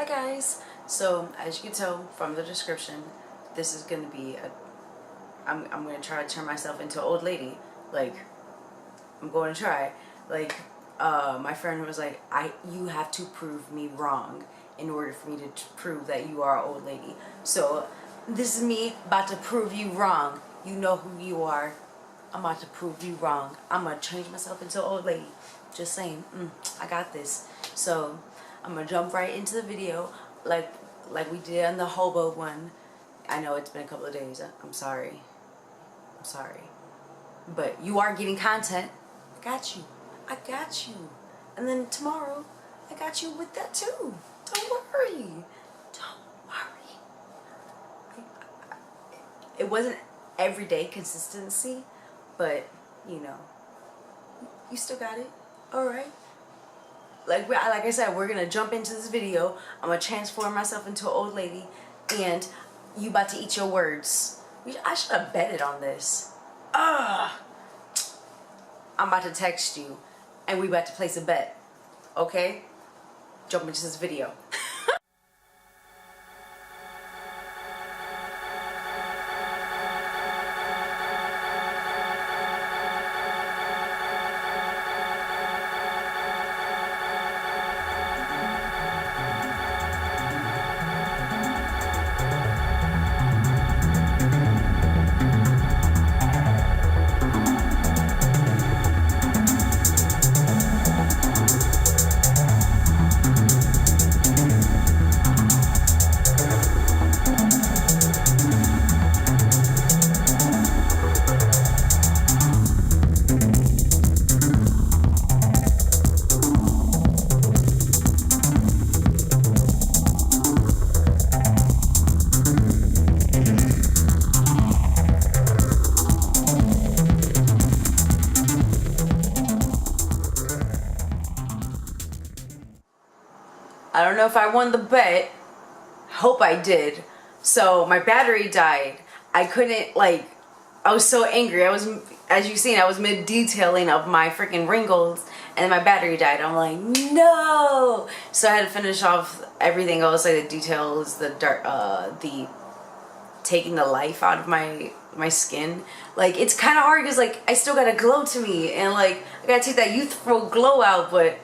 Hi guys. So as you can tell from the description, this is gonna be I'm gonna try to turn myself into an old lady. Like, I'm going to try. Like, my friend was like, you have to prove me wrong in order for me to prove that you are an old lady. So this is me about to prove you wrong. You know who you are. I'm about to prove you wrong. I'm gonna change myself into an old lady. Just saying, I got this. So I'm gonna jump right into the video, like we did on the hobo one. I know it's been a couple of days. I'm sorry. But you are getting content. I got you. And then tomorrow, I got you with that too. Don't worry. It wasn't everyday consistency, but you know, you still got it. All right. Like I said, we're gonna jump into this video. I'm gonna transform myself into an old lady, and you about to eat your words. I should have betted on this. I'm about to text you, and we about to place a bet. Okay? Jump into this video. I don't know if I won the bet. Hope I did. So my battery died. I couldn't, like, I was so angry. I was, as you've seen, I was mid-detailing of my freaking wrinkles and my battery died. I'm like, no! So I had to finish off everything else, like the details, the dark, the taking the life out of my skin. Like, it's kind of hard because, like, I still got a glow to me, and, like, I gotta take that youthful glow out, but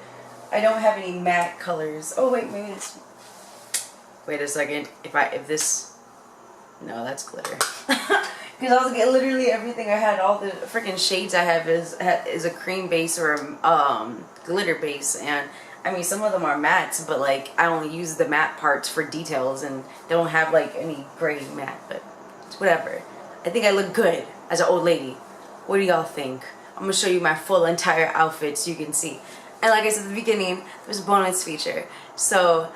I don't have any matte colors. Oh wait, maybe it's. Wait a second. If this, no, that's glitter. Because I was getting literally everything I had. All the freaking shades I have is a cream base or a glitter base, and I mean some of them are mattes, but like I only use the matte parts for details, and they don't have like any gray matte. But it's whatever. I think I look good as an old lady. What do y'all think? I'm gonna show you my full entire outfit so you can see. And like I said at the beginning, there's a bonus feature. So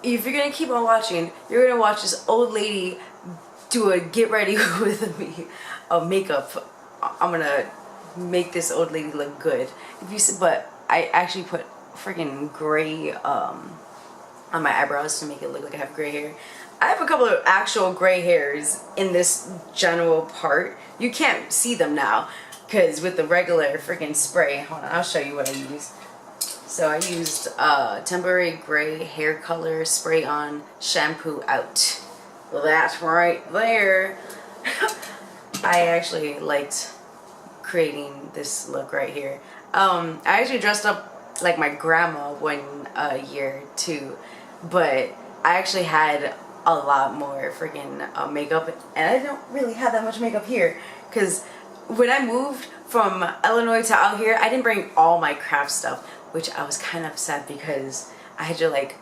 if you're gonna keep on watching, you're gonna watch this old lady do a get ready with me makeup. I'm gonna make this old lady look good. If you see, but I actually put freaking gray on my eyebrows to make it look like I have gray hair. I have a couple of actual gray hairs in this general part. You can't see them now, because with the regular freaking spray, hold on, I'll show you what I used. So I used temporary gray hair color spray on, shampoo out. Well, that's right there. I actually liked creating this look right here. I actually dressed up like my grandma one year too, but I actually had a lot more freaking makeup, and I don't really have that much makeup here because when I moved from Illinois to out here, I didn't bring all my craft stuff, which I was kind of upset because I had to like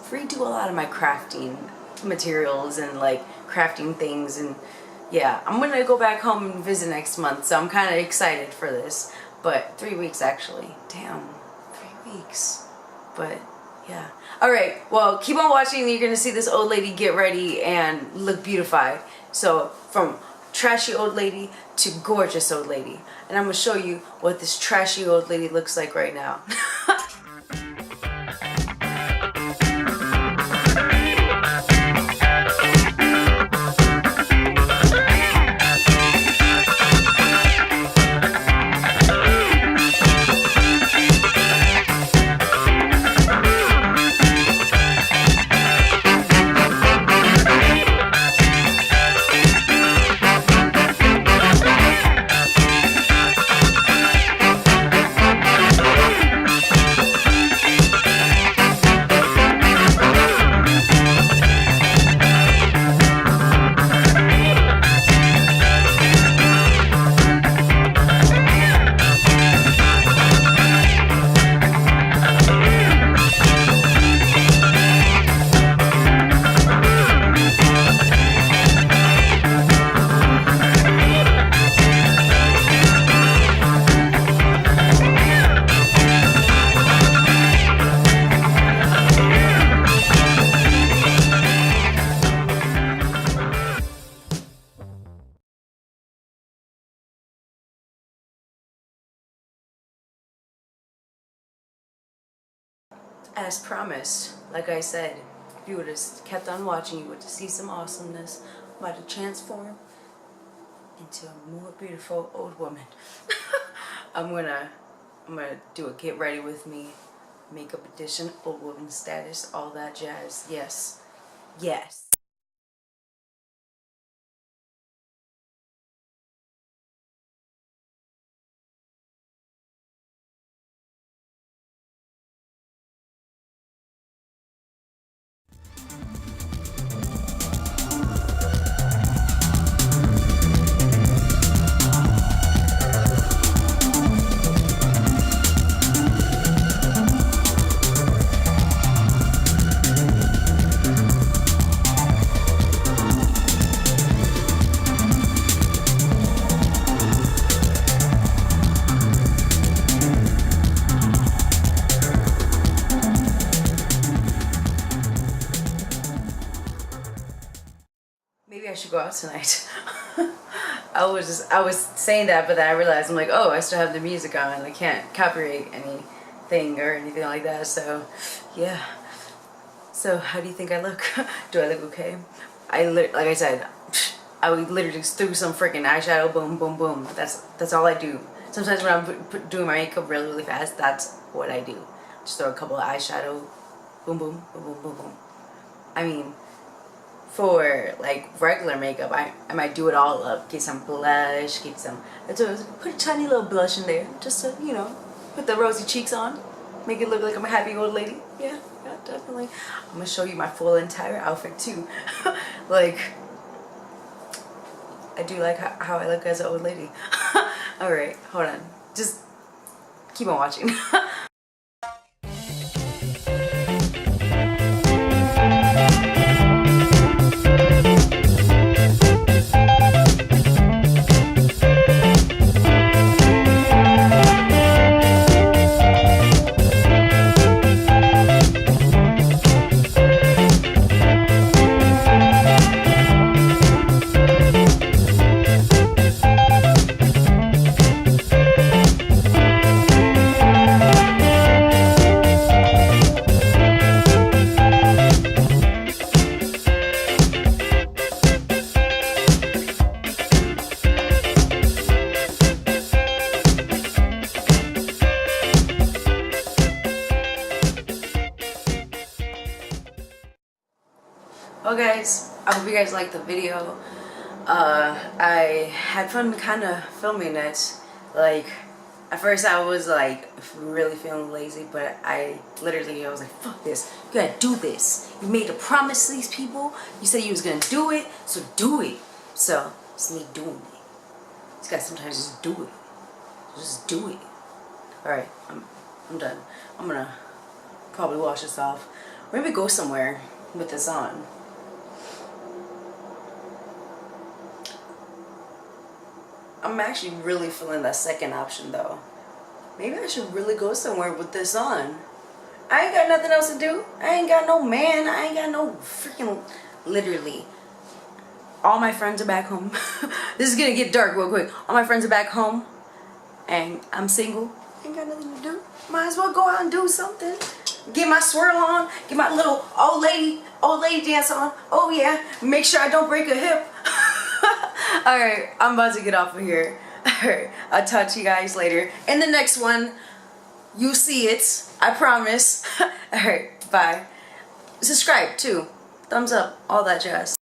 redo a lot of my crafting materials and like crafting things, and yeah, I'm gonna go back home and visit next month, so I'm kind of excited for this. But 3 weeks actually, damn, 3 weeks, but yeah. Alright, well, keep on watching. You're gonna see this old lady get ready and look beautified. So from trashy old lady to gorgeous old lady, and I'm gonna show you what this trashy old lady looks like right now. as promised, like I said, if you would have kept on watching, you would see some awesomeness. I'm about to transform into a more beautiful old woman. I'm gonna do a get ready with me, makeup edition, old woman status, all that jazz. Yes. Yes. Maybe I should go out tonight. I was saying that, but then I realized I'm like, oh, I still have the music on. I can't copyright anything or anything like that. So, yeah. So, how do you think I look? Do I look okay? Like I said, I would literally just threw some freaking eyeshadow, boom, boom, boom. That's all I do. Sometimes when I'm doing my makeup really, really fast, that's what I do. Just throw a couple of eyeshadow, boom, boom, boom, boom, boom, boom. I mean, for like regular makeup, I might do it all up, get some blush, get some, put a tiny little blush in there, just to, you know, put the rosy cheeks on, make it look like I'm a happy old lady. Yeah, definitely. I'm gonna show you my full entire outfit too. Like, I do like how I look as an old lady. Alright, hold on, just keep on watching. Well guys, I hope you guys liked the video. I had fun kind of filming it. Like, at first I was like really feeling lazy, but I was like, fuck this, you gotta do this. You made a promise to these people, you said you was gonna do it, so do it. So, it's me doing it. You guys sometimes just do it. Just do it. Alright, I'm done. I'm gonna probably wash this off. Or maybe go somewhere with this on. I'm actually really feeling that second option though. Maybe I should really go somewhere with this on. I ain't got nothing else to do. I ain't got no man. I ain't got no freaking... Literally. All my friends are back home. This is gonna get dark real quick. All my friends are back home. And I'm single. Ain't got nothing to do. Might as well go out and do something. Get my swirl on. Get my little old lady dance on. Oh yeah. Make sure I don't break a hip. Alright, I'm about to get off of here. Alright, I'll talk to you guys later. In the next one, you'll see it. I promise. Alright, bye. Subscribe too. Thumbs up, all that jazz.